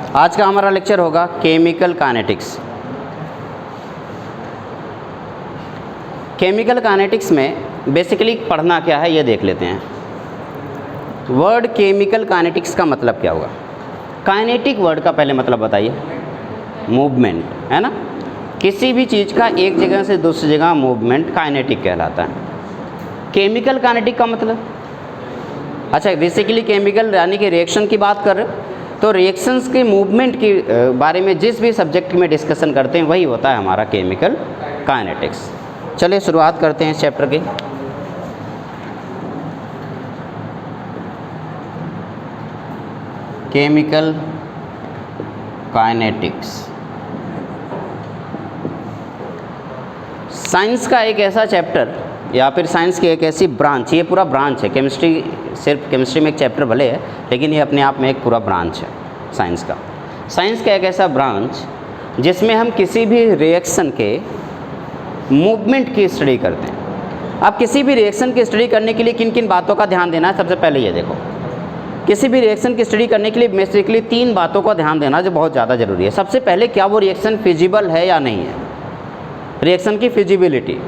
आज का हमारा लेक्चर होगा केमिकल काइनेटिक्स। केमिकल काइनेटिक्स में बेसिकली पढ़ना क्या है ये देख लेते हैं। वर्ड केमिकल काइनेटिक्स का मतलब क्या होगा? काइनेटिक वर्ड का पहले मतलब बताइए। मूवमेंट, है ना। किसी भी चीज़ का एक जगह से दूसरी जगह मूवमेंट काइनेटिक कहलाता है। केमिकल काइनेटिक का मतलब, अच्छा बेसिकली केमिकल यानी कि रिएक्शन की बात कर रहे हो, तो रिएक्शंस के मूवमेंट के बारे में जिस भी सब्जेक्ट में डिस्कशन करते हैं वही होता है हमारा केमिकल काइनेटिक्स। चलिए शुरुआत करते हैं इस चैप्टर की। केमिकल काइनेटिक्स साइंस का एक ऐसा चैप्टर या फिर साइंस की एक ऐसी ब्रांच, ये पूरा ब्रांच है। केमिस्ट्री सिर्फ केमिस्ट्री में एक चैप्टर भले है, लेकिन ये अपने आप में एक पूरा ब्रांच है साइंस का। साइंस का एक ऐसा ब्रांच जिसमें हम किसी भी रिएक्शन के मूवमेंट की स्टडी करते हैं। अब किसी भी रिएक्शन की स्टडी करने के लिए किन किन बातों का ध्यान देना है, सबसे पहले ये देखो। किसी भी रिएक्शन की स्टडी करने के लिए बेसिकली 3 बातों का ध्यान देना जो बहुत ज़्यादा ज़रूरी है। सबसे पहले, क्या वो रिएक्शन फिजिबल है या नहीं है। रिएक्शन की फिजिबिलिटी,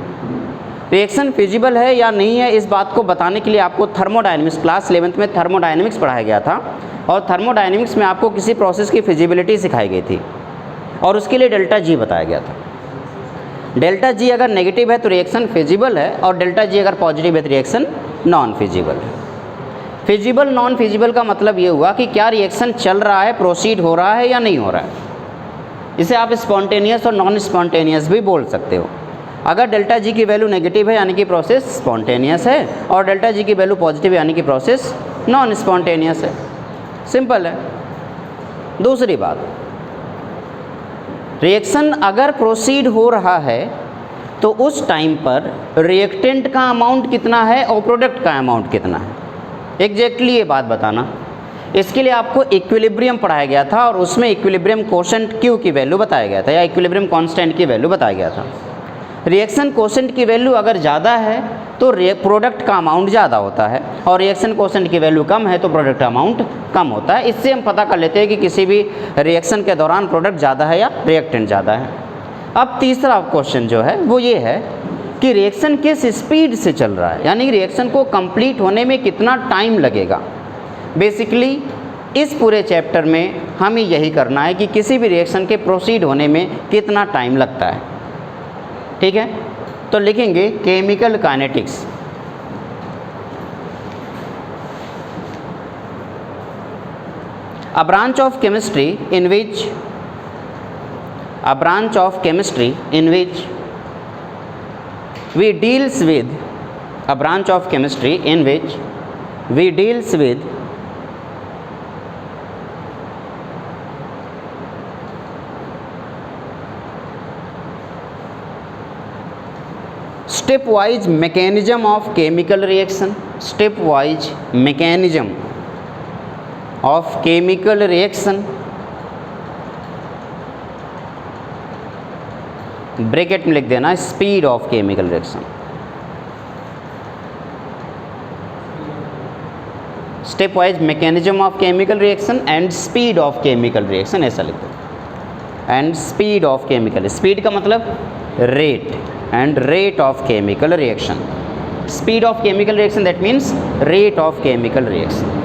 रिएक्शन फिजिबल है या नहीं है, इस बात को बताने के लिए आपको थर्मोडायनेमिक्स, क्लास 11th में थर्मोडायनेमिक्स पढ़ाया गया था, और थर्मोडायनेमिक्स में आपको किसी प्रोसेस की फिजिबिलिटी सिखाई गई थी और उसके लिए डेल्टा जी बताया गया था। डेल्टा जी अगर नेगेटिव है तो रिएक्शन फिजिबल है, और डेल्टा जी अगर पॉजिटिव है तो रिएक्शन नॉन फिजिबल है। फिजिबल नॉन फिजिबल का मतलब ये हुआ कि क्या रिएक्शन चल रहा है, प्रोसीड हो रहा है या नहीं हो रहा है। इसे आप स्पॉन्टेनियस और नॉन स्पॉन्टेनियस भी बोल सकते हो। अगर डेल्टा जी की वैल्यू नेगेटिव है यानी कि प्रोसेस स्पॉन्टेनियस है, और डेल्टा जी की वैल्यू पॉजिटिव यानी कि प्रोसेस नॉन स्पॉन्टेनियस है। सिंपल है। दूसरी बात, रिएक्शन अगर प्रोसीड हो रहा है तो उस टाइम पर रिएक्टेंट का अमाउंट कितना है और प्रोडक्ट का अमाउंट कितना है, एग्जैक्टली ये बात बताना। इसके लिए आपको इक्विलिब्रियम पढ़ाया गया था, और उसमें इक्विलिब्रियम कोशेंट क्यू की वैल्यू बताया गया था, या इक्विलिब्रियम कांस्टेंट की वैल्यू बताया गया था। रिएक्शन कोशेंट की वैल्यू अगर ज़्यादा है तो प्रोडक्ट का अमाउंट ज़्यादा होता है, और रिएक्शन कोशेंट की वैल्यू कम है तो प्रोडक्ट अमाउंट कम होता है। इससे हम पता कर लेते हैं कि किसी भी रिएक्शन के दौरान प्रोडक्ट ज़्यादा है या रिएक्टेंट ज़्यादा है। अब तीसरा क्वेश्चन जो है वो ये है कि रिएक्शन किस स्पीड से चल रहा है, यानी रिएक्शन को कंप्लीट होने में कितना टाइम लगेगा। बेसिकली इस पूरे चैप्टर में हमें यही करना है कि किसी भी रिएक्शन के प्रोसीड होने में कितना टाइम लगता है। ठीक है, तो लिखेंगे chemical kinetics. A branch of chemistry in which we deals with stepwise mechanism of chemical reaction, stepwise mechanism of chemical reaction, bracket में लिख देना speed of chemical reaction. Step wise mechanism of chemical reaction and speed of chemical reaction, ऐसा लिख दो। And speed of chemical, speed का मतलब rate, and rate of chemical reaction. Speed of chemical reaction that means rate of chemical reaction.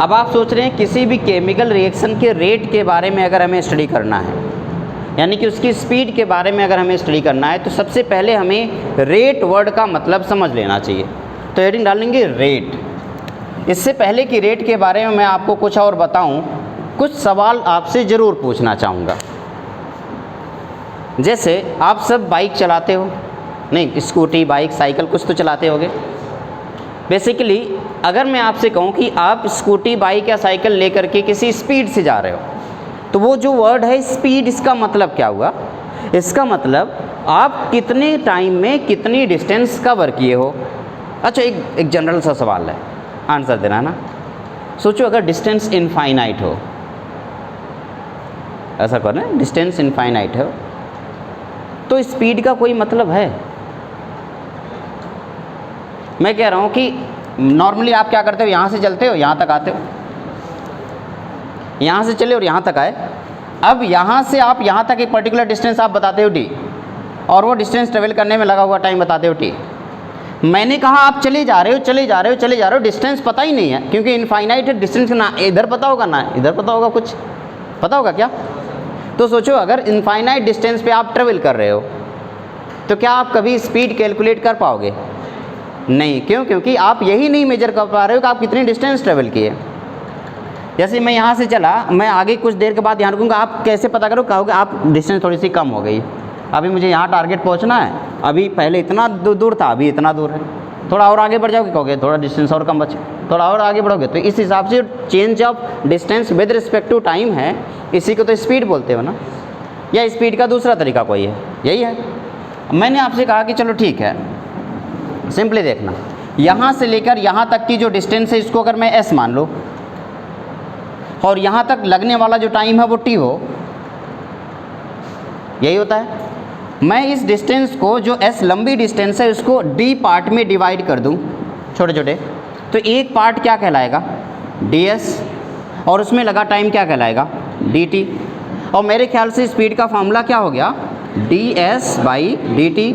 अब आप सोच रहे हैं किसी भी केमिकल रिएक्शन के रेट के बारे में अगर हमें स्टडी करना है, यानी कि उसकी स्पीड के बारे में अगर हमें स्टडी करना है, तो सबसे पहले हमें रेट वर्ड का मतलब समझ लेना चाहिए। तो हेडिंग डालेंगे रेट। इससे पहले कि रेट के बारे में मैं आपको कुछ और बताऊं, कुछ सवाल आपसे ज़रूर पूछना चाहूँगा। जैसे आप सब बाइक चलाते हो, नहीं स्कूटी, बाइक, साइकिल कुछ तो चलाते होगे। बेसिकली अगर मैं आपसे कहूँ कि आप स्कूटी, बाइक या साइकिल लेकर के किसी स्पीड से जा रहे हो, तो वो जो वर्ड है स्पीड, इसका मतलब क्या हुआ? इसका मतलब आप कितने टाइम में कितनी डिस्टेंस कवर किए हो। अच्छा, एक जनरल सा सवाल है, आंसर देना है ना। सोचो अगर डिस्टेंस इनफाइनाइट हो, ऐसा करें, डिस्टेंस इनफाइनाइट हो, तो स्पीड का कोई मतलब है? मैं कह रहा हूँ कि नॉर्मली आप क्या करते हो, यहाँ से चलते हो यहाँ तक आते हो, यहाँ से चले और यहाँ तक आए। अब यहाँ से आप यहाँ तक एक पर्टिकुलर डिस्टेंस आप बताते हो टी, और वो डिस्टेंस ट्रेवल करने में लगा हुआ टाइम बताते हो टी। मैंने कहा आप चले जा रहे हो चले जा रहे हो चले जा रहे हो, डिस्टेंस पता ही नहीं है, क्योंकि इनफाइनाइट डिस्टेंस ना इधर पता होगा ना इधर पता होगा, कुछ पता होगा क्या? तो सोचो अगर इनफाइनाइट डिस्टेंस पे आप ट्रेवल कर रहे हो तो क्या आप कभी स्पीड कैलकुलेट कर पाओगे? नहीं। क्यों? क्योंकि आप यही नहीं मेजर कर पा रहे हो कि आप कितनी डिस्टेंस ट्रेवल किए। जैसे मैं यहाँ से चला, मैं आगे कुछ देर के बाद यहाँ रुकूँगा, आप कैसे पता करो? कहोगे आप डिस्टेंस थोड़ी सी कम हो गई, अभी मुझे यहाँ टारगेट पहुँचना है, अभी पहले इतना दूर था अभी इतना दूर है, थोड़ा और आगे बढ़ जाओगे, कहोगे थोड़ा डिस्टेंस और कम बचे, थोड़ा और आगे बढ़ोगे। तो इस हिसाब से change of distance with respect to time है, इसी को तो स्पीड बोलते हो ना, या स्पीड का दूसरा तरीका कोई है, यही है। मैंने आपसे कहा कि चलो ठीक है, सिंपली देखना, यहाँ से लेकर यहाँ तक की जो डिस्टेंस है इसको अगर मैं s मान लो, और यहाँ तक लगने वाला जो टाइम है वो t हो, यही होता है। मैं इस डिस्टेंस को जो s लंबी डिस्टेंस है उसको d पार्ट में डिवाइड कर दूँ छोटे छोटे, तो एक पार्ट क्या कहलाएगा? ds, और उसमें लगा टाइम क्या कहलाएगा? dt। और मेरे ख्याल से स्पीड का फॉर्मूला क्या हो गया? ds/dt।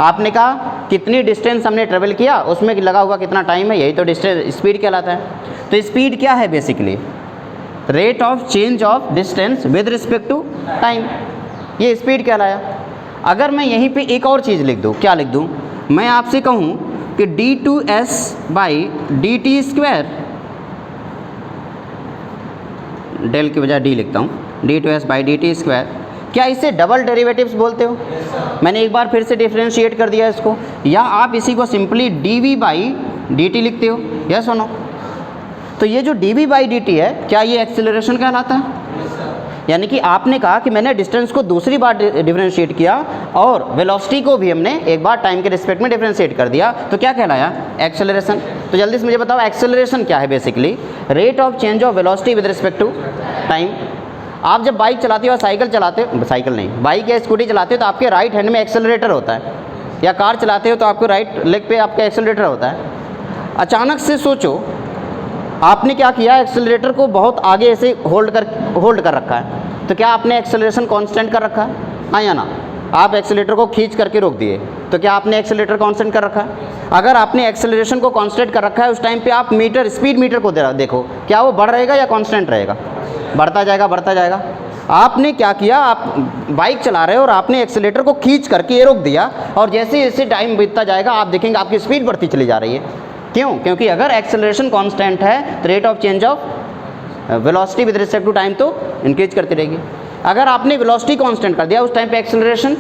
आपने कहा कितनी डिस्टेंस हमने ट्रेवल किया, उसमें लगा हुआ कितना टाइम है, यही तो डिस्टेंस स्पीड कहलाता है। तो स्पीड क्या है? Basically rate of change of distance with respect to time, ये स्पीड कहलाया। अगर मैं यहीं पे एक और चीज़ लिख दूँ, क्या लिख दूँ? मैं आपसे कहूँ कि d2s/dt², डेल की बजाय d लिखता हूँ, d2s/dt², क्या इसे डबल डेरिवेटिव्स बोलते हो? मैंने एक बार फिर से डिफरेंशिएट कर दिया इसको, या आप इसी को सिंपली dv/dt लिखते हो, यस और नो? तो ये जो dv/dt है, क्या ये एक्सेलरेशन कहलाता है? यानी कि आपने कहा कि मैंने डिस्टेंस को दूसरी बार डिफरेंशिएट किया और वेलोसिटी को भी हमने एक बार टाइम के रिस्पेक्ट में डिफरेंशिएट कर दिया, तो क्या कहलाया? एक्सेलरेशन। तो जल्दी से मुझे बताओ एक्सेलरेशन क्या है? Basically rate of change of velocity with respect to time. आप जब बाइक चलाते हो या साइकिल चलाते हो, साइकिल नहीं, बाइक या स्कूटी चलाते हो तो आपके राइट हैंड में एक्सेलरेटर होता है, या कार चलाते हो तो आपको राइट लेग पे आपका एक्सेलरेटर होता है। अचानक से सोचो आपने क्या किया, एक्सेलरेटर को बहुत आगे ऐसे होल्ड कर रखा है, तो क्या आपने एक्सेलरेशन कांस्टेंट कर रखा है? हाँ या ना? आप एक्सेलरेटर को खींच करके रोक दिए, तो क्या आपने एक्सेलरेटर कांस्टेंट कर रखा है? अगर आपने एक्सेलरेशन को कांस्टेंट कर रखा है, उस टाइम पे आप मीटर स्पीड मीटर को देखो, क्या वो बढ़ रहेगा या कांस्टेंट रहेगा? बढ़ता जाएगा, बढ़ता जाएगा। आपने क्या किया, आप बाइक चला रहे हो और आपने एक्सेलरेटर को खींच करके ये रोक दिया, और जैसे जैसे टाइम बीतता जाएगा आप देखेंगे आपकी स्पीड बढ़ती चली जा रही है। क्यों? क्योंकि अगर एक्सेलरेशन कांस्टेंट है तो rate of change of velocity with respect to time तो इंक्रीज करती रहेगी। अगर आपने वेलोसिटी कांस्टेंट कर दिया, उस टाइम पे एक्सेलरेशन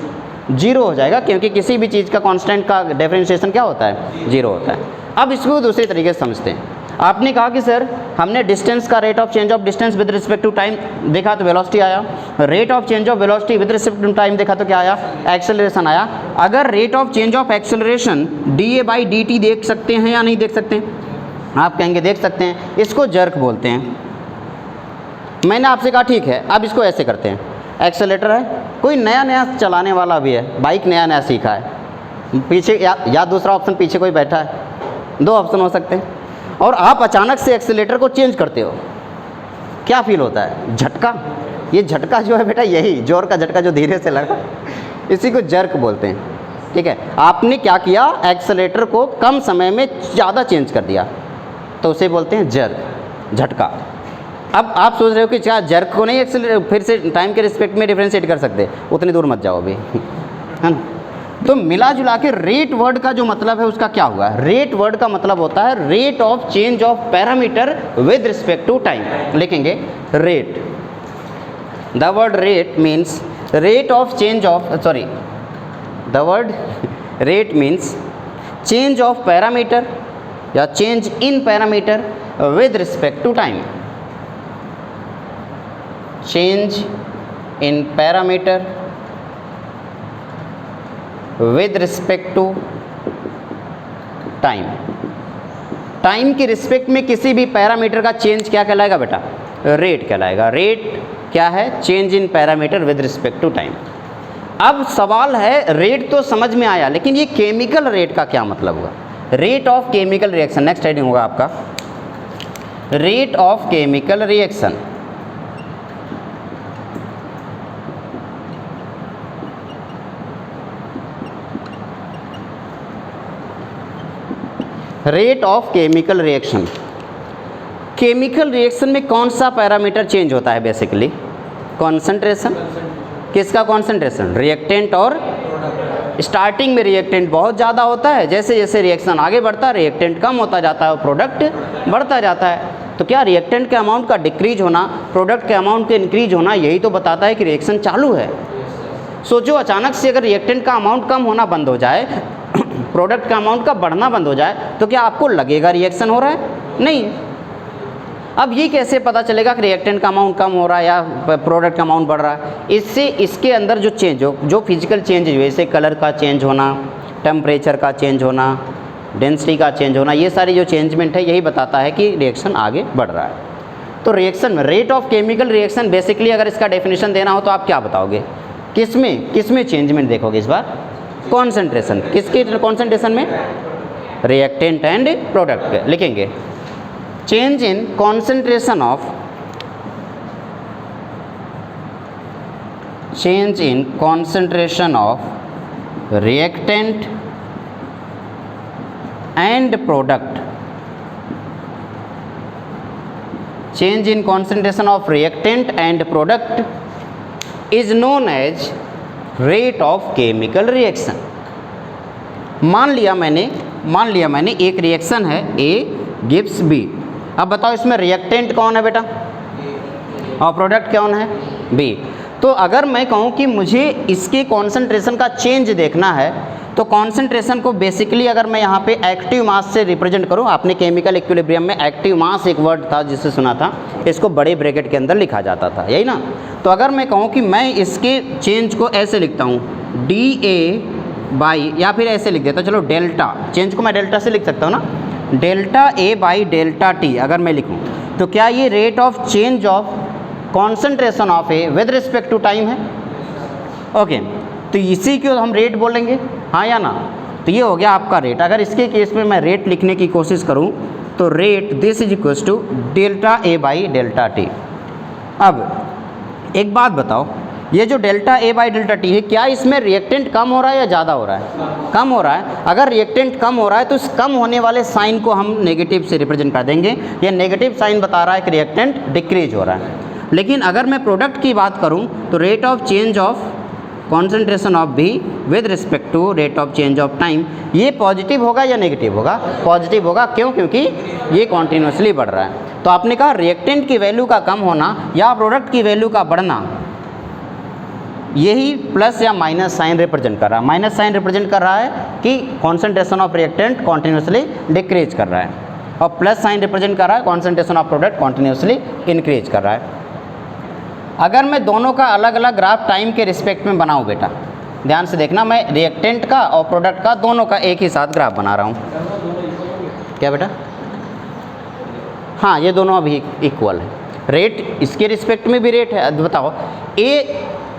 जीरो हो जाएगा, क्योंकि किसी भी चीज़ का कांस्टेंट का डिफरेंशिएशन क्या होता है? जीरो होता है। अब इसको दूसरे तरीके से समझते हैं। आपने कहा कि सर हमने डिस्टेंस का rate of change of distance with respect to time देखा तो वेलोसिटी आया, rate of change of velocity with respect to time देखा तो क्या आया? एक्सेलरेशन आया। अगर rate of change of acceleration dA/dt देख सकते हैं या नहीं देख सकते? आप कहेंगे देख सकते हैं, इसको जर्क बोलते हैं। मैंने आपसे कहा ठीक है, अब इसको ऐसे करते हैं, एक्सेलरेटर है, कोई नया नया चलाने वाला भी है, बाइक नया नया सीखा है, पीछे या दूसरा ऑप्शन पीछे कोई बैठा है, दो ऑप्शन हो सकते हैं, और आप अचानक से एक्सेलरेटर को चेंज करते हो, क्या फील होता है? झटका। ये झटका जो है बेटा, यही जोर का झटका जो धीरे से लगा, इसी को जर्क बोलते हैं। ठीक है, आपने क्या किया, एक्सेलरेटर को कम समय में ज़्यादा चेंज कर दिया, तो उसे बोलते हैं जर्क, झटका। अब आप सोच रहे हो कि क्या जर्क को नहीं एक्सेलरेटर फिर से टाइम के रिस्पेक्ट में डिफरेंशिएट कर सकते? उतनी दूर मत जाओ अभी, है ना? तो मिला जुला के रेट वर्ड का जो मतलब है उसका क्या हुआ? रेट वर्ड का मतलब होता है rate of change of parameter with respect to time. लिखेंगे rate, the word rate means rate of change of the word rate means change of parameter या change in parameter with respect to time. Change in parameter with respect to time. Time के respect में किसी भी parameter का change क्या कहलाएगा बेटा? Rate कहलाएगा। रेट क्या है? Change in parameter with respect to time. अब सवाल है, रेट तो समझ में आया, लेकिन ये केमिकल रेट का क्या मतलब हुआ? Rate of chemical reaction, next heading होगा आपका rate of chemical reaction. Rate of chemical reaction. Chemical reaction में कौन सा पैरामीटर चेंज होता है बेसिकली? कॉन्सेंट्रेशन। किसका कॉन्सेंट्रेशन? रिएक्टेंट। और स्टार्टिंग में रिएक्टेंट बहुत ज़्यादा होता है, जैसे जैसे रिएक्शन आगे बढ़ता है रिएक्टेंट कम होता जाता है और प्रोडक्ट बढ़ता जाता है। तो क्या रिएक्टेंट के अमाउंट का डिक्रीज होना, प्रोडक्ट के अमाउंट के इंक्रीज होना, यही तो बताता है कि रिएक्शन चालू है। सोचो अचानक से अगर रिएक्टेंट का अमाउंट कम होना बंद हो जाए, प्रोडक्ट का अमाउंट का बढ़ना बंद हो जाए, तो क्या आपको लगेगा रिएक्शन हो रहा है? नहीं। अब ये कैसे पता चलेगा कि रिएक्टेंट का अमाउंट कम हो रहा है या प्रोडक्ट का अमाउंट बढ़ रहा है? इससे इसके अंदर जो चेंज हो, जो फिजिकल चेंज है, जैसे कलर का चेंज होना, टेम्परेचर का चेंज होना, डेंसिटी का चेंज होना, ये सारी जो चेंजमेंट है यही बताता है कि रिएक्शन आगे बढ़ रहा है। तो रिएक्शन में rate of chemical reaction basically अगर इसका डेफिनेशन देना हो तो आप क्या बताओगे? किसमें चेंजमेंट देखोगे इस बार? कॉन्सेंट्रेशन। किसके कॉन्सेंट्रेशन में? रिएक्टेंट एंड प्रोडक्ट लिखेंगे। Change in concentration of reactant and product. Change in concentration of reactant and product is known as rate of chemical reaction. मान लिया मैंने एक रिएक्शन है A गिव्स B। अब बताओ इसमें रिएक्टेंट कौन है बेटा और प्रोडक्ट कौन है? B। तो अगर मैं कहूँ कि मुझे इसके कॉन्सेंट्रेशन का चेंज देखना है तो कॉन्सेंट्रेशन को बेसिकली अगर मैं यहाँ पे एक्टिव मास से रिप्रेजेंट करूँ, आपने केमिकल इक्विलिब्रियम में एक्टिव मास एक वर्ड था जिससे सुना था, इसको बड़े ब्रैकेट के अंदर लिखा जाता था, यही ना? तो अगर मैं कहूँ कि मैं इसके चेंज को ऐसे लिखता हूँ dA/, या फिर ऐसे लिख देता हूँ, चलो डेल्टा, चेंज को मैं डेल्टा से लिख सकता हूँ ना, डेल्टा A/ΔT अगर मैं लिखूँ तो क्या ये rate of change of concentration of A with respect to time है? ओके, तो इसी को हम रेट बोलेंगे, हाँ या ना? तो ये हो गया आपका रेट। अगर इसके केस में मैं रेट लिखने की कोशिश करूँ तो rate this is equals to delta A/ΔT। अब एक बात बताओ, ये जो डेल्टा A/ΔT है, क्या इसमें रिएक्टेंट कम हो रहा है या ज़्यादा हो रहा है? कम हो रहा है। अगर रिएक्टेंट कम हो रहा है तो इस कम होने वाले साइन को हम नेगेटिव से रिप्रेजेंट कर देंगे। ये नेगेटिव साइन बता रहा है कि रिएक्टेंट डिक्रीज हो रहा है। लेकिन अगर मैं प्रोडक्ट की बात करूँ तो rate of change of concentration of B with respect to rate of change of time, ये पॉजिटिव होगा या नेगेटिव होगा? पॉजिटिव होगा। क्यों? क्योंकि ये कॉन्टिन्यूसली बढ़ रहा है। तो आपने कहा रिएक्टेंट की वैल्यू का कम होना या प्रोडक्ट की वैल्यू का बढ़ना, यही प्लस या माइनस साइन रिप्रेजेंट कर रहा है। माइनस साइन रिप्रेजेंट कर रहा है कि concentration of reactant continuously decrease कर रहा है, और प्लस साइन रिप्रेजेंट कर रहा है concentration of product continuously increase कर रहा है। अगर मैं दोनों का अलग अलग ग्राफ टाइम के रिस्पेक्ट में बनाऊं बेटा, ध्यान से देखना, मैं रिएक्टेंट का और प्रोडक्ट का दोनों का एक ही साथ ग्राफ बना रहा हूं। क्या बेटा? हाँ, ये दोनों अभी इक्वल है। रेट इसके रिस्पेक्ट में भी रेट है। अब बताओ, A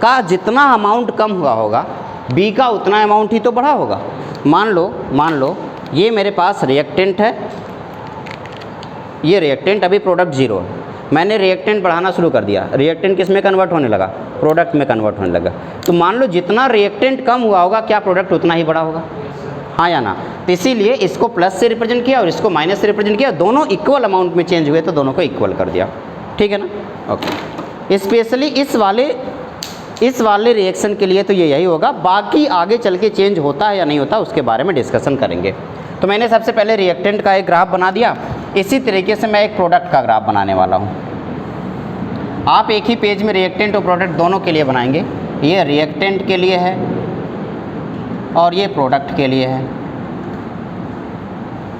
का जितना अमाउंट कम हुआ होगा B का उतना अमाउंट ही तो बढ़ा होगा। मान लो ये मेरे पास रिएक्टेंट है, ये रिएक्टेंट, अभी प्रोडक्ट 0 है। मैंने रिएक्टेंट बढ़ाना शुरू कर दिया, रिएक्टेंट किस में कन्वर्ट होने लगा? प्रोडक्ट में कन्वर्ट होने लगा। तो मान लो जितना रिएक्टेंट कम हुआ होगा, क्या प्रोडक्ट उतना ही बड़ा होगा? हाँ या ना? तो इसीलिए इसको प्लस से रिप्रेजेंट किया और इसको माइनस से रिप्रेजेंट किया, दोनों इक्वल अमाउंट में चेंज हुए तो दोनों को इक्वल कर दिया। ठीक है ना? ओके। स्पेशली इस वाले रिएक्शन के लिए तो ये यही होगा, बाकी आगे चल के चेंज होता है या नहीं होता उसके बारे में डिस्कशन करेंगे। तो मैंने सबसे पहले रिएक्टेंट का एक ग्राफ बना दिया, इसी तरीके से मैं एक प्रोडक्ट का ग्राफ बनाने वाला हूँ। आप एक ही पेज में रिएक्टेंट और प्रोडक्ट दोनों के लिए बनाएंगे। ये रिएक्टेंट के लिए है और ये प्रोडक्ट के लिए है,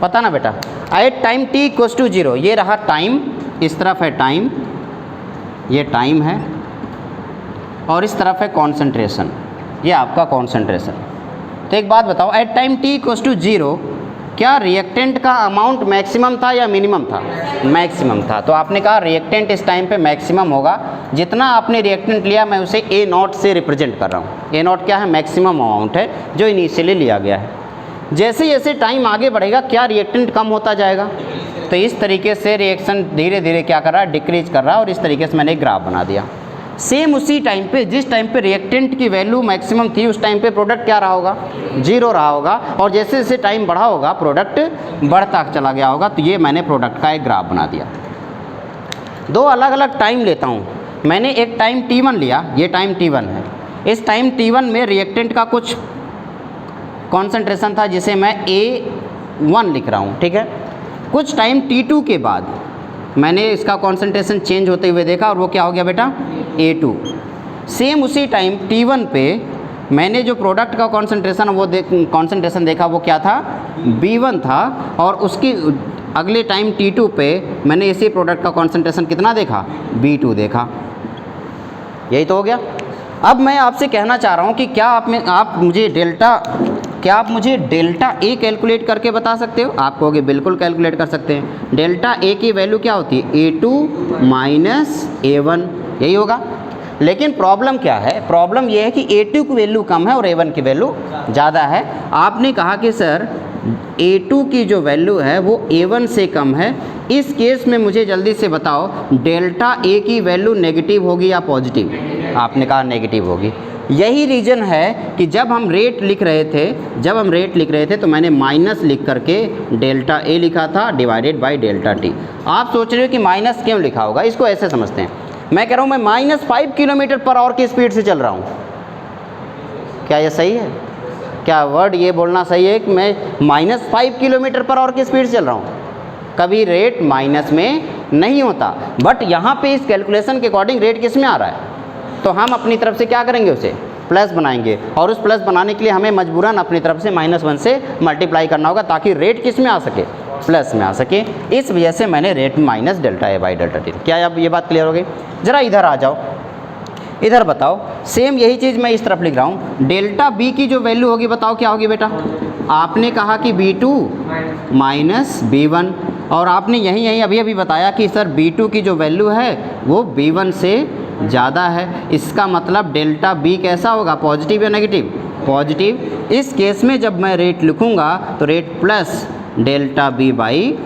पता ना बेटा? At time t equals to 0, ये रहा टाइम, इस तरफ है टाइम, ये टाइम है, और इस तरफ है कॉन्सेंट्रेशन, ये आपका कॉन्सेंट्रेशन। तो एक बात बताओ, at time t equals to 0 क्या रिएक्टेंट का अमाउंट मैक्सिमम था या मिनिमम था? मैक्सिमम था। तो आपने कहा रिएक्टेंट इस टाइम पे मैक्सिमम होगा। जितना आपने रिएक्टेंट लिया मैं उसे A0 से रिप्रेजेंट कर रहा हूँ। A0 क्या है? मैक्सिमम अमाउंट है जो इनिशियली लिया गया है। जैसे जैसे टाइम आगे बढ़ेगा क्या रिएक्टेंट कम होता जाएगा? तो इस तरीके से रिएक्शन धीरे धीरे क्या कर रहा है? डिक्रीज कर रहा है। और इस तरीके से मैंने एक ग्राफ बना दिया। सेम उसी टाइम पे, जिस टाइम पे रिएक्टेंट की वैल्यू मैक्सिमम थी उस टाइम पे प्रोडक्ट क्या रहा होगा, 0 रहा होगा, और जैसे जैसे टाइम बढ़ा होगा प्रोडक्ट बढ़ता चला गया होगा। तो ये मैंने प्रोडक्ट का एक ग्राफ बना दिया। दो अलग अलग टाइम लेता हूँ, मैंने एक टाइम t1 लिया, ये टाइम t1 है। इस टाइम t1 में रिएक्टेंट का कुछ कॉन्सेंट्रेशन था जिसे मैं A1 लिख रहा हूँ, ठीक है। कुछ टाइम t2 के बाद मैंने इसका कॉन्सेंट्रेशन चेंज होते हुए देखा और वो क्या हो गया बेटा, A2। सेम उसी टाइम t1 पे मैंने जो प्रोडक्ट का कॉन्सेंट्रेशन कॉन्सेंट्रेशन देखा वो क्या था, B1 था, और उसकी अगले टाइम t2 पे मैंने इसी प्रोडक्ट का कॉन्सेंट्रेशन कितना देखा, B2 देखा। यही तो हो गया। अब मैं आपसे कहना चाह रहा हूँ कि क्या आप मुझे डेल्टा ए कैलकुलेट करके बता सकते हो? आप कहोगे बिल्कुल कैलकुलेट कर सकते हैं। डेल्टा ए की वैल्यू क्या होती है, A2 माइनस A1, यही होगा। लेकिन प्रॉब्लम क्या है, प्रॉब्लम ये है कि A2 की वैल्यू कम है और A1 की वैल्यू ज़्यादा है। आपने कहा कि सर A2 की जो वैल्यू है वो A1 से कम है। इस केस में मुझे जल्दी से बताओ डेल्टा ए की वैल्यू नेगेटिव होगी या पॉजिटिव? आपने कहा नेगेटिव होगी। यही रीज़न है कि जब हम रेट लिख रहे थे तो मैंने माइनस लिख करके डेल्टा ए लिखा था डिवाइडेड बाय डेल्टा टी। आप सोच रहे हो कि माइनस क्यों लिखा होगा, इसको ऐसे समझते हैं। मैं कह रहा हूँ मैं -5 किलोमीटर पर आवर की स्पीड से चल रहा हूँ, क्या ये सही है? क्या वर्ड ये बोलना सही है कि मैं -5 किलोमीटर पर आवर की स्पीड से चल रहा हूँ? कभी रेट माइनस में नहीं होता, बट यहाँ पे इस कैलकुलेशन के अकॉर्डिंग रेट किस में आ रहा है, तो हम अपनी तरफ से क्या करेंगे, उसे प्लस बनाएंगे, और उस प्लस बनाने के लिए हमें मजबूरन अपनी तरफ से -1 से मल्टीप्लाई करना होगा ताकि रेट किस में आ सके, प्लस में आ सके। इस वजह से मैंने rate minus delta A by delta T. क्या अब ये बात क्लियर हो गई? ज़रा इधर आ जाओ, इधर बताओ। सेम यही चीज़ मैं इस तरफ लिख रहा हूँ। डेल्टा बी की जो वैल्यू होगी बताओ क्या होगी बेटा? आपने कहा कि B2 माइनस B1, और आपने यहीं अभी बताया कि सर B2 की जो वैल्यू है वो B1 से ज़्यादा है। इसका मतलब डेल्टा बी कैसा होगा, पॉजिटिव या नेगेटिव? पॉजिटिव। इस केस में जब मैं रेट लिखूँगा तो rate plus delta B by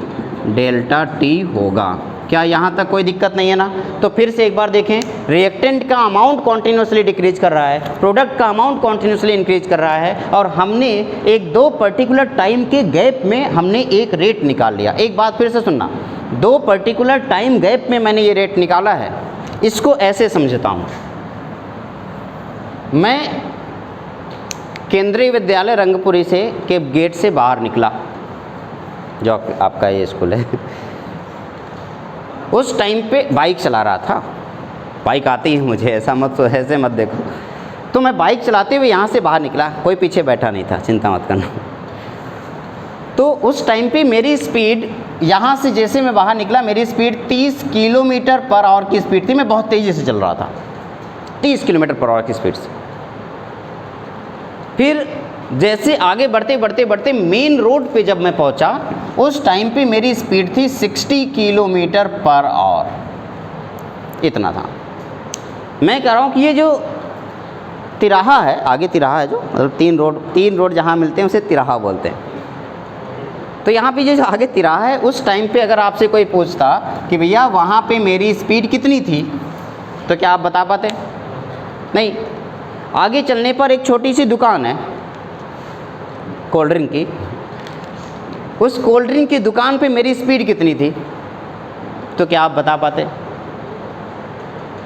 delta T होगा। क्या यहाँ तक कोई दिक्कत नहीं है ना? तो फिर से एक बार देखें, रिएक्टेंट का अमाउंट कॉन्टिन्यूसली डिक्रीज कर रहा है, प्रोडक्ट का अमाउंट कॉन्टिन्यूसली इंक्रीज कर रहा है, और हमने एक दो पर्टिकुलर टाइम के गैप में हमने एक रेट निकाल लिया। एक बात फिर से सुनना, 2 पर्टिकुलर टाइम गैप में मैंने ये रेट निकाला है। इसको ऐसे समझता हूँ, मैं केंद्रीय विद्यालय रंगपुरी से के गेट से बाहर निकला, जो आपका ये स्कूल है। उस टाइम पे बाइक चला रहा था, बाइक आती है मुझे, ऐसे मत देखो। तो मैं बाइक चलाते हुए यहाँ से बाहर निकला, कोई पीछे बैठा नहीं था, चिंता मत करना। तो उस टाइम पे मेरी स्पीड, यहाँ से जैसे मैं बाहर निकला, मेरी स्पीड 30 किलोमीटर पर आवर की स्पीड थी। मैं बहुत तेज़ी से चल रहा था, 30 किलोमीटर पर आवर की स्पीड से। फिर जैसे आगे बढ़ते मेन रोड पे जब मैं पहुंचा, उस टाइम पे मेरी स्पीड थी 60 किलोमीटर पर आवर, इतना था। मैं कह रहा हूँ कि ये जो तिराहा है, आगे तिराहा है, जो मतलब तीन रोड जहाँ मिलते हैं उसे तिराहा बोलते हैं। तो यहाँ पे जो आगे तिराहा है, उस टाइम पे अगर आपसे कोई पूछता कि भैया वहाँ पे मेरी स्पीड कितनी थी, तो क्या आप बता पाते? नहीं। आगे चलने पर एक छोटी सी दुकान है कोल्ड ड्रिंक की, उस कोल्ड ड्रिंक की दुकान पे मेरी स्पीड कितनी थी, तो क्या आप बता पाते?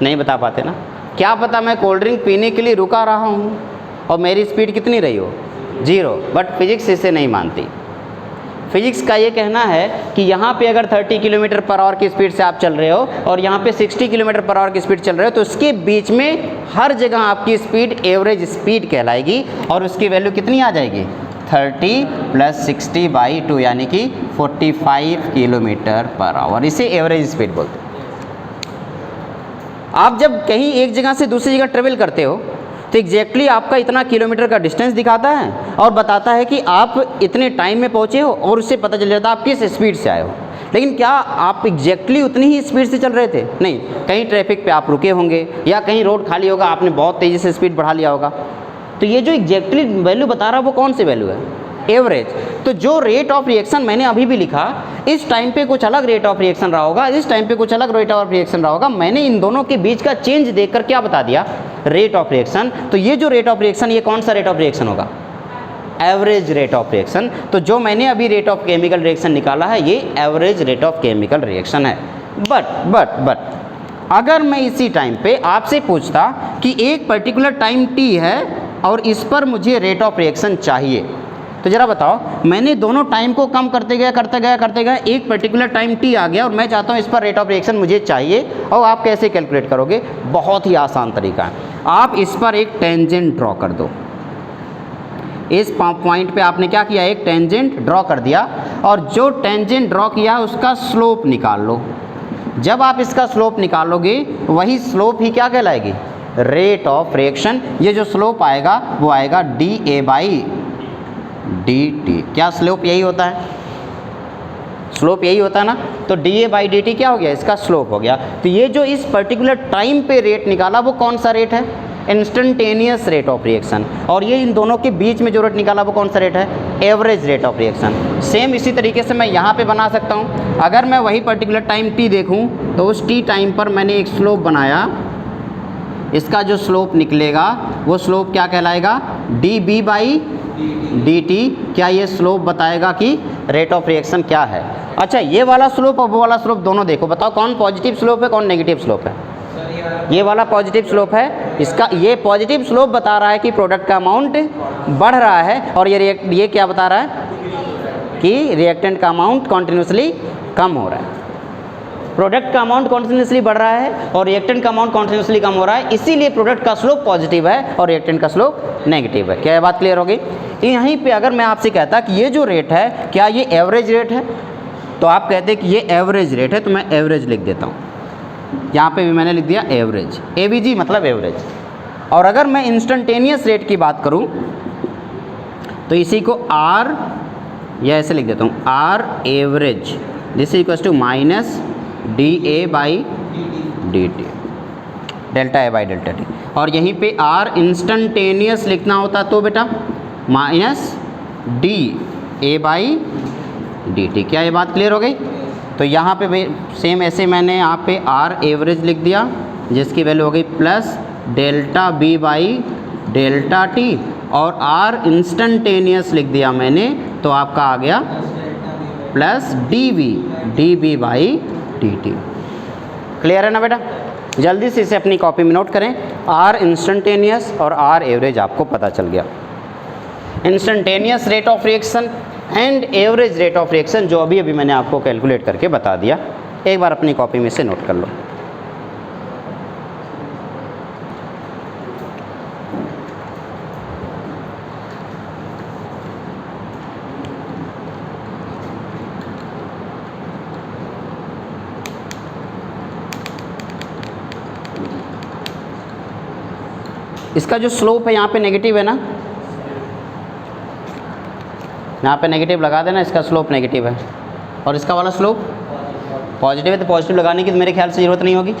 नहीं बता पाते ना। क्या पता मैं कोल्ड ड्रिंक पीने के लिए रुका रहा हूँ और मेरी स्पीड कितनी रही हो, 0, बट फिजिक्स इसे नहीं मानती। फिजिक्स का ये कहना है कि यहाँ पे अगर 30 किलोमीटर पर आवर की स्पीड से आप चल रहे हो और यहाँ पे 60 किलोमीटर पर आवर की स्पीड चल रहे हो, तो उसके बीच में हर जगह आपकी स्पीड एवरेज स्पीड कहलाएगी, और उसकी वैल्यू कितनी आ जाएगी, 30 + 60/2, यानी कि 45 किलोमीटर पर आवर। इसे एवरेज स्पीड बोलते हैं। आप जब कहीं एक जगह से दूसरी जगह ट्रेवल करते हो तो एग्जैक्टली आपका इतना किलोमीटर का डिस्टेंस दिखाता है और बताता है कि आप इतने टाइम में पहुँचे हो, और उससे पता चल जाता है आप किस स्पीड से आए हो। लेकिन क्या आप एग्जैक्टली उतनी ही स्पीड से चल रहे थे? नहीं, कहीं ट्रैफिक पे आप रुके होंगे या कहीं रोड खाली होगा, आपने बहुत तेज़ी से स्पीड बढ़ा लिया होगा। तो ये जो एग्जैक्टली वैल्यू बता रहा है वो कौन सी वैल्यू है? एवरेज। तो जो रेट ऑफ रिएक्शन मैंने अभी भी लिखा, इस टाइम पे कुछ अलग रेट ऑफ रिएक्शन रहा होगा, इस टाइम पे कुछ अलग रेट ऑफ रिएक्शन रहा होगा। मैंने इन दोनों के बीच का चेंज देखकर क्या बता दिया, रेट ऑफ रिएक्शन। तो ये जो रेट ऑफ रिएक्शन, ये कौन सा रेट ऑफ रिएक्शन होगा, एवरेज रेट ऑफ रिएक्शन। तो जो मैंने अभी रेट ऑफ केमिकल रिएक्शन निकाला है, ये average rate of chemical reaction है। बट अगर मैं इसी टाइम पे आपसे पूछता कि एक पर्टिकुलर टाइम t है और इस पर मुझे रेट ऑफ रिएक्शन चाहिए, तो ज़रा बताओ, मैंने दोनों टाइम को कम करते गया, एक पर्टिकुलर टाइम t आ गया और मैं चाहता हूँ इस पर रेट ऑफ रिएक्शन मुझे चाहिए, और आप कैसे कैलकुलेट करोगे? बहुत ही आसान तरीका है। आप इस पर एक टेंजेंट ड्रॉ कर दो। इस पॉइंट पे आपने क्या किया, एक टेंजेंट ड्रॉ कर दिया, और जो टेंजेंट ड्रॉ किया उसका स्लोप निकाल लो। जब आप इसका स्लोप निकालोगे, वही स्लोप ही क्या कहलाएगी, रेट ऑफ रिएक्शन। ये जो स्लोप आएगा वो आएगा dA/dt। क्या स्लोप यही होता है, स्लोप यही होता है ना। तो dA/dt क्या हो गया, इसका स्लोप हो गया। तो ये जो इस पर्टिकुलर टाइम पे रेट निकाला, वो कौन सा रेट है, इंस्टेंटेनियस रेट ऑफ रिएक्शन। और ये इन दोनों के बीच में जो रेट निकाला वो कौन सा रेट है, average rate of reaction. Same इसी तरीके से मैं यहाँ पे बना सकता हूँ। अगर मैं वही पर्टिकुलर टाइम t देखूँ, तो उस t टाइम पर मैंने एक स्लोप बनाया, इसका जो स्लोप निकलेगा वो स्लोप क्या कहलाएगा, dB/dt। क्या ये स्लोप बताएगा कि रेट ऑफ रिएक्शन क्या है। अच्छा, ये वाला स्लोप और वो वाला स्लोप दोनों देखो, बताओ कौन पॉजिटिव स्लोप है, कौन नेगेटिव स्लोप है। ये वाला पॉजिटिव स्लोप है, इसका ये पॉजिटिव स्लोप बता रहा है कि प्रोडक्ट का अमाउंट बढ़ रहा है, और ये क्या बता रहा है कि रिएक्टेंट का अमाउंट कॉन्टिन्यूसली कम हो रहा है। प्रोडक्ट का अमाउंट कॉन्टिन्यूसली बढ़ रहा है और रिएक्टेंट का अमाउंट कॉन्टिन्यूसली कम हो रहा है, इसीलिए प्रोडक्ट का स्लोप पॉजिटिव है और रिएक्टेंट का स्लोप नेगेटिव है। क्या ये बात क्लियर होगी? यहीं पे अगर मैं आपसे कहता कि ये जो रेट है, क्या ये एवरेज रेट है, तो आप कहते कि ये एवरेज रेट है, तो मैं एवरेज लिख देता हूँ। यहाँ पे भी मैंने लिख दिया एवरेज, AVG मतलब एवरेज। और अगर मैं इंस्टेंटेनियस रेट की बात करूँ, तो इसी को R, या ऐसे लिख देता हूँ, R average this is equal to minus dA/dt, delta A/ΔT। और यहीं पे R इंस्टेंटेनियस लिखना होता तो बेटा माइनस dA/dt। क्या ये बात क्लियर हो गई? तो यहाँ पे सेम ऐसे मैंने यहाँ पे R एवरेज लिख दिया, जिसकी वैल्यू हो गई प्लस डेल्टा B/ΔT, और R इंस्टेंटेनियस लिख दिया मैंने, तो आपका आ गया प्लस dB/dt। क्लियर है ना बेटा? जल्दी से इसे अपनी कॉपी में नोट करें। R इंस्टेंटेनियस और R एवरेज आपको पता चल गया। Instantaneous rate of reaction and average rate of reaction जो अभी मैंने आपको कैलकुलेट करके बता दिया, एक बार अपनी कॉपी में से नोट कर लो। इसका जो स्लोप है यहाँ पे नेगेटिव है ना, यहाँ पे नेगेटिव लगा देना, इसका स्लोप नेगेटिव है, और इसका वाला स्लोप पॉजिटिव है, तो पॉजिटिव लगाने की तो मेरे ख्याल से ज़रूरत नहीं होगी।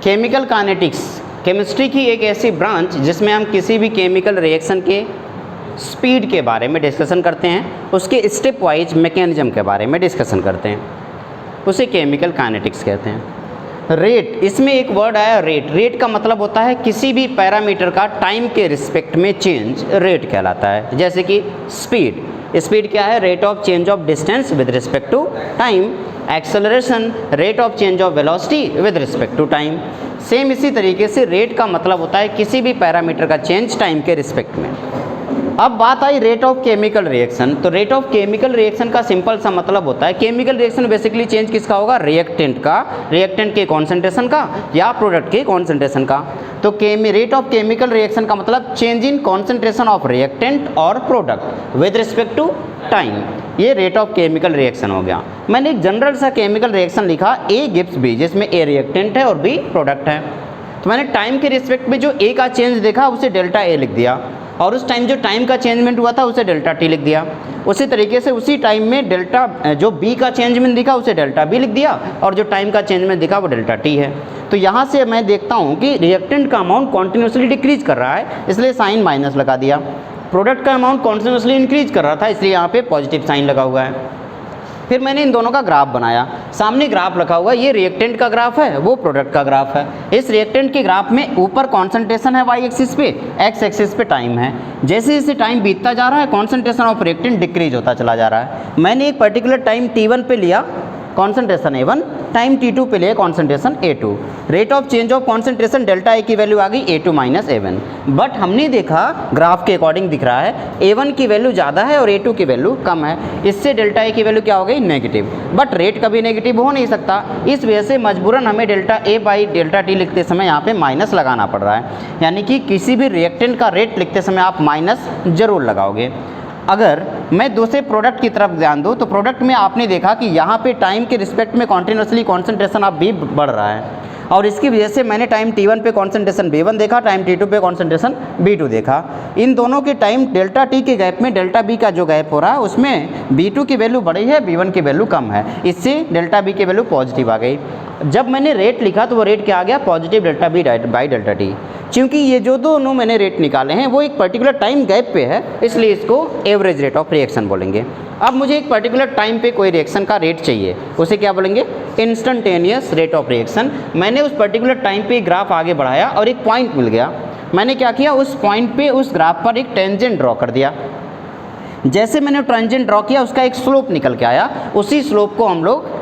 केमिकल काइनेटिक्स केमिस्ट्री की एक ऐसी ब्रांच जिसमें हम किसी भी केमिकल रिएक्शन के स्पीड के बारे में डिस्कशन करते हैं, उसके स्टेप वाइज मैकेनिज्म के बारे में डिस्कशन करते हैं, उसे केमिकल काइनेटिक्स कहते हैं। रेट, इसमें एक वर्ड आया रेट। रेट का मतलब होता है किसी भी पैरामीटर का टाइम के रिस्पेक्ट में चेंज रेट कहलाता है। जैसे कि स्पीड, स्पीड क्या है, rate of change of distance with respect to time. Acceleration, rate of change of velocity with respect to time. Same इसी तरीके से रेट का मतलब होता है किसी भी पैरामीटर का चेंज टाइम के रिस्पेक्ट में। अब बात आई रेट ऑफ केमिकल रिएक्शन। तो रेट ऑफ केमिकल रिएक्शन का सिंपल सा मतलब होता है, केमिकल रिएक्शन बेसिकली चेंज किसका होगा, रिएक्टेंट का, रिएक्टेंट के कॉन्सेंट्रेशन का या प्रोडक्ट के कॉन्सेंट्रेशन का। तो रेट ऑफ केमिकल रिएक्शन का मतलब change in concentration of reactant और product with respect to time, ये रेट ऑफ केमिकल रिएक्शन हो गया। मैंने एक जनरल सा केमिकल रिएक्शन लिखा A गिव्स B, जिसमें A रिएक्टेंट है और B प्रोडक्ट है। तो मैंने टाइम के रिस्पेक्ट में जो A का चेंज देखा उसे डेल्टा A लिख दिया, और उस टाइम जो टाइम का चेंजमेंट हुआ था उसे डेल्टा टी लिख दिया। उसी तरीके से उसी टाइम में डेल्टा जो बी का चेंजमेंट दिखा उसे डेल्टा बी लिख दिया, और जो टाइम का चेंजमेंट दिखा वो डेल्टा टी है। तो यहाँ से मैं देखता हूँ कि रिएक्टेंट का अमाउंट कॉन्टिन्यूसली डिक्रीज कर रहा है, इसलिए साइन माइनस लगा दिया। प्रोडक्ट का अमाउंट कॉन्टिन्यूसली इंक्रीज कर रहा था, इसलिए यहाँ पे पॉजिटिव साइन लगा हुआ है। फिर मैंने इन दोनों का ग्राफ बनाया, सामने ग्राफ रखा हुआ है, ये रिएक्टेंट का ग्राफ है, वो प्रोडक्ट का ग्राफ है। इस रिएक्टेंट के ग्राफ में ऊपर कॉन्सेंट्रेशन है वाई एक्सिस पे, एक्स एक्सिस पे टाइम है। जैसे जैसे टाइम बीतता जा रहा है कॉन्सेंट्रेशन ऑफ रिएक्टेंट डिक्रीज होता चला जा रहा है। मैंने एक पर्टिकुलर टाइम t1 पे लिया कॉन्सेंट्रेशन A1, टाइम t2 पे लिया concentration A2। Rate of change of concentration delta A की वैल्यू आ गई A2 माइनस A1। बट हमने देखा ग्राफ के अकॉर्डिंग दिख रहा है A1 की वैल्यू ज़्यादा है और A2 की वैल्यू कम है, इससे डेल्टा ए की वैल्यू क्या हो गई, नेगेटिव। बट रेट कभी नेगेटिव हो नहीं सकता, इस वजह से मजबूरन हमें delta A by delta T लिखते समय यहाँ पे माइनस लगाना पड़ रहा है। यानी कि किसी भी रिएक्टेंट का रेट लिखते समय आप माइनस ज़रूर लगाओगे। अगर मैं दूसरे प्रोडक्ट की तरफ ध्यान दूँ तो प्रोडक्ट में आपने देखा कि यहाँ पे टाइम के रिस्पेक्ट में कॉन्टिन्यूसली कॉन्सेंट्रेशन ऑफ बी बढ़ रहा है, और इसकी वजह से मैंने टाइम t1 पे कॉन्सेंट्रेशन b1 देखा, टाइम t2 पे कॉन्सेंट्रेशन b2 देखा। इन दोनों के टाइम डेल्टा t के गैप में डेल्टा b का जो गैप हो रहा है उसमें b2 की वैल्यू बड़ी है, b1 की वैल्यू कम है, इससे डेल्टा b की वैल्यू पॉजिटिव आ गई। जब मैंने रेट लिखा तो वो रेट क्या आ गया, positive delta B by delta T. क्योंकि ये जो दोनों मैंने रेट निकाले हैं वो एक पर्टिकुलर टाइम गैप पे है, इसलिए इसको एवरेज रेट ऑफ रिएक्शन बोलेंगे। अब मुझे एक पर्टिकुलर टाइम पे कोई रिएक्शन का रेट चाहिए, उसे क्या बोलेंगे, इंस्टेंटेनियस रेट ऑफ रिएक्शन। मैंने उस पर्टिकुलर टाइम पे ग्राफ आगे बढ़ाया और एक पॉइंट मिल गया। मैंने क्या किया, उस पॉइंट पे उस ग्राफ पर एक टेंजेंट ड्रॉ कर दिया। जैसे मैंने टेंजेंट ड्रॉ किया उसका एक स्लोप निकल के आया, उसी स्लोप को हम लोग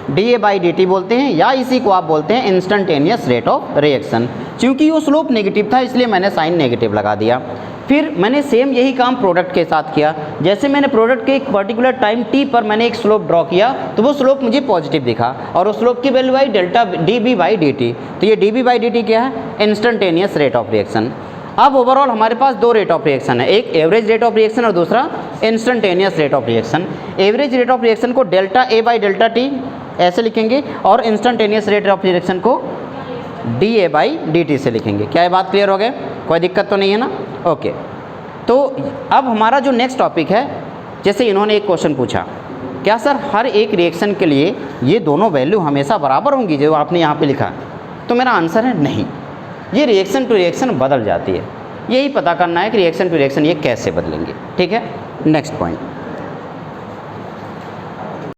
डी बाई डी टी बोलते हैं, या इसी को आप बोलते हैं इंस्टेंटेनियस रेट ऑफ रिएक्शन। क्योंकि वो स्लोप नेगेटिव था इसलिए मैंने साइन नेगेटिव लगा दिया। फिर मैंने सेम यही काम प्रोडक्ट के साथ किया। जैसे मैंने प्रोडक्ट के एक पर्टिकुलर टाइम टी पर मैंने एक स्लोप ड्रॉ किया तो वो स्लोप मुझे पॉजिटिव दिखा, और उस स्लोप की वैल्यू आई delta D B by D T. तो ये D B by D T क्या है, इंस्टेंटेनियस रेट ऑफ रिएक्शन। अब ओवरऑल हमारे पास दो रेट ऑफ रिएक्शन है, एक एवरेज रेट ऑफ रिएक्शन और दूसरा instantaneous rate of reaction. Average rate of reaction को delta A by delta T ऐसे लिखेंगे, और इंस्टेंटेनियस रेट ऑफ रिएक्शन को D A by D T से लिखेंगे। क्या ये बात क्लियर हो गया, कोई दिक्कत तो नहीं है ना? ओके। तो अब हमारा जो नेक्स्ट टॉपिक है, जैसे इन्होंने एक क्वेश्चन पूछा, क्या सर हर एक रिएक्शन के लिए ये दोनों वैल्यू हमेशा बराबर होंगी जो आपने यहाँ पे लिखा? तो मेरा आंसर है नहीं, ये रिएक्शन टू रिएक्शन बदल जाती है। यही पता करना है कि रिएक्शन टू रिएक्शन ये कैसे बदलेंगे। ठीक है, नेक्स्ट पॉइंट।